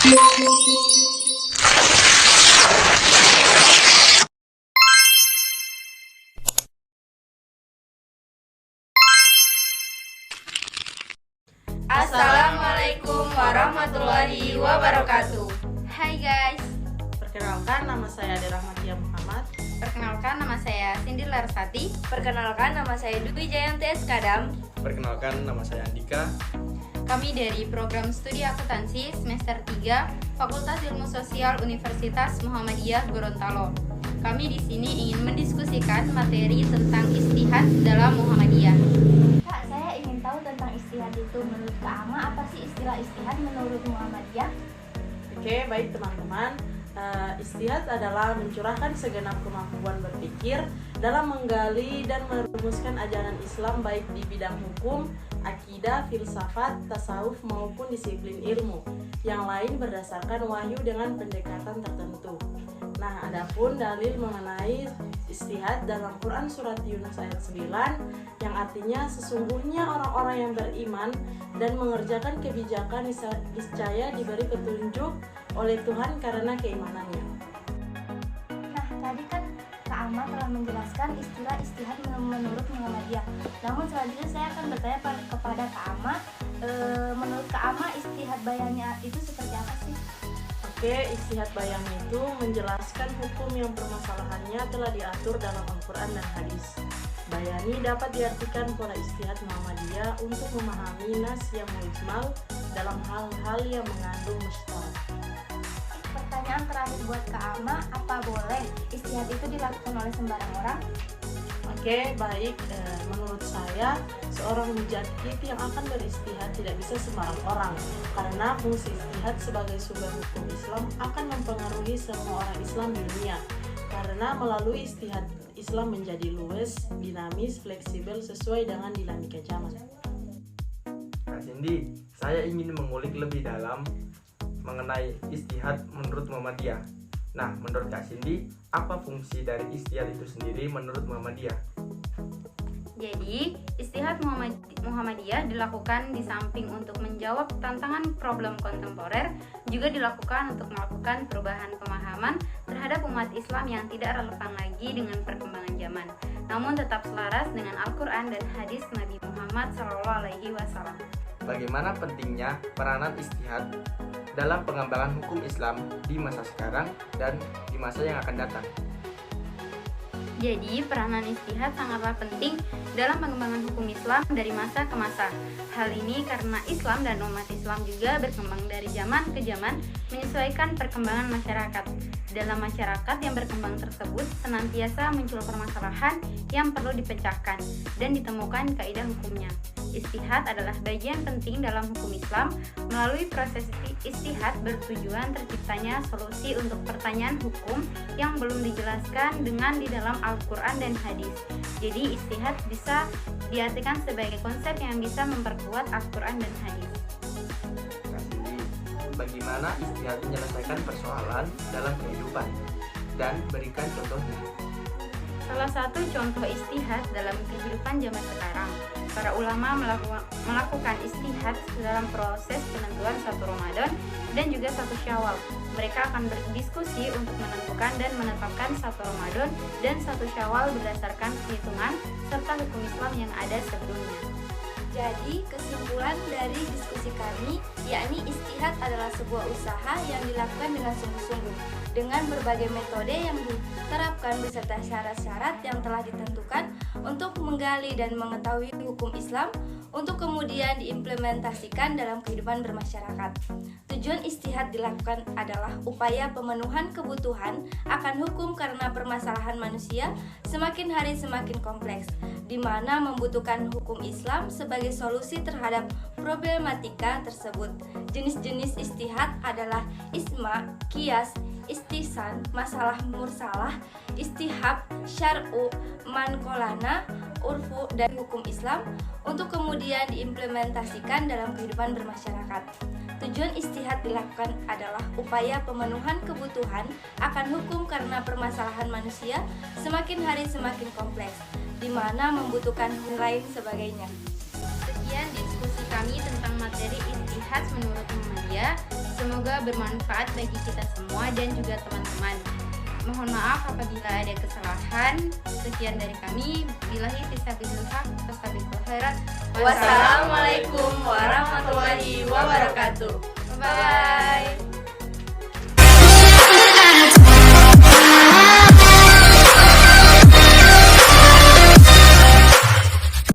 Assalamualaikum warahmatullahi wabarakatuh. Hai guys, Perkenalkan, nama saya Ade Rahmatia Muhammad. perkenalkan nama saya Cindy Larsati. Perkenalkan, nama saya Dwi Jayanti Eskadam. Perkenalkan, nama saya Andika. Kami dari program studi akuntansi semester 3 Fakultas Ilmu Sosial Universitas Muhammadiyah Gorontalo. Kami di sini ingin mendiskusikan materi tentang istihad dalam Muhammadiyah. Kak, saya ingin tahu tentang istihad itu. Menurut Kak Ama, apa sih istilah istihad menurut Muhammadiyah? Oke, baik teman-teman. Istihad adalah mencurahkan segenap kemampuan berpikir dalam menggali dan merumuskan ajaran Islam baik di bidang hukum, akidah, filsafat, tasawuf maupun disiplin ilmu yang lain berdasarkan wahyu dengan pendekatan tertentu. Nah, adapun dalil mengenai istihad dalam Quran surat Yunus ayat 9 yang artinya sesungguhnya orang-orang yang beriman dan mengerjakan kebijakan niscaya diberi petunjuk oleh Tuhan karena keimanannya. Nah, tadi kan Kak Ama telah menjelaskan istilah istihad menurut Muhammadiyah. Namun selanjutnya saya akan bertanya kepada Kak Ama, menurut Kak Ama istihad bayangnya itu seperti apa sih? Oke, istihad bayang itu menjelaskan hukum yang permasalahannya telah diatur dalam Al-Quran dan hadis. Bayani dapat diartikan pola istihad Muhammadiyah untuk memahami nas yang mujmal dalam hal-hal yang mengandung mustarak. Pertanyaan terakhir buat Kak Ama, apa boleh istihad itu dilakukan oleh sembarang orang? Oke, baik. Menurut saya, seorang mujahid yang akan beristihad tidak bisa sembarang orang, karena fungsi istihad sebagai sumber hukum Islam akan mempengaruhi semua orang Islam di dunia. Karena melalui istihad, Islam menjadi luwes, dinamis, fleksibel sesuai dengan dinamika zaman. Kak Cindy, saya ingin mengulik lebih dalam mengenai istihad menurut Muhammadiyah. Nah, menurut Kak Cindy, apa fungsi dari istihad itu sendiri menurut Muhammadiyah? Jadi, istihad Muhammadiyah dilakukan di samping untuk menjawab tantangan problem kontemporer, juga dilakukan untuk melakukan perubahan pemahaman terhadap umat Islam yang tidak relevan lagi dengan perkembangan zaman, namun tetap selaras dengan Al-Quran dan hadis Nabi Muhammad SAW. Bagaimana pentingnya peranan istihad dalam pengembangan hukum Islam di masa sekarang dan di masa yang akan datang? Jadi, peranan istihad sangatlah penting dalam pengembangan hukum Islam dari masa ke masa. Hal ini karena Islam dan umat Islam juga berkembang dari zaman ke zaman menyesuaikan perkembangan masyarakat. Dalam masyarakat yang berkembang tersebut senantiasa muncul permasalahan yang perlu dipecahkan dan ditemukan kaidah hukumnya. Istihad adalah bagian penting dalam hukum Islam. Melalui proses istihad bertujuan terciptanya solusi untuk pertanyaan hukum yang belum dijelaskan dengan di dalam Al-Quran dan hadis. Jadi istihad bisa diartikan sebagai konsep yang bisa memperkuat Al-Quran dan hadis. Kak Cindy, bagaimana istihad menyelesaikan persoalan dalam kehidupan? Dan berikan contohnya. Salah satu contoh istihad dalam kehidupan zaman sekarang, para ulama melakukan istihad dalam proses penentuan satu Ramadan dan juga satu Syawal. Mereka akan berdiskusi untuk menentukan dan menetapkan satu Ramadan dan satu Syawal berdasarkan perhitungan serta hukum Islam yang ada sebelumnya. Jadi, kesimpulan dari diskusi kami yakni istihad adalah sebuah usaha yang dilakukan dengan sungguh-sungguh dengan berbagai metode yang diterapkan beserta syarat-syarat yang telah ditentukan untuk menggali dan mengetahui hukum Islam untuk kemudian diimplementasikan dalam kehidupan bermasyarakat. Tujuan istihad dilakukan adalah upaya pemenuhan kebutuhan akan hukum karena permasalahan manusia semakin hari semakin kompleks, di mana membutuhkan hukum Islam sebagai solusi terhadap problematika tersebut. Jenis-jenis istihad adalah isma, qiyas, istihsan, masalah mursalah, istihab, syar'u, mankolana, urfu, dan hukum Islam untuk kemudian diimplementasikan dalam kehidupan bermasyarakat. Tujuan istihad dilakukan adalah upaya pemenuhan kebutuhan akan hukum karena permasalahan manusia semakin hari semakin kompleks, di mana membutuhkan hukum lain sebagainya. Sekian diskusi kami tentang materi istihad menurut Muhammadiyah. Semoga bermanfaat bagi kita semua dan juga teman-teman. Mohon maaf apabila ada kesalahan. Sekian dari kami. Billahi fisabilil haq, fastabiqul khairat. Wassalamualaikum warahmatullahi wabarakatuh. Bye.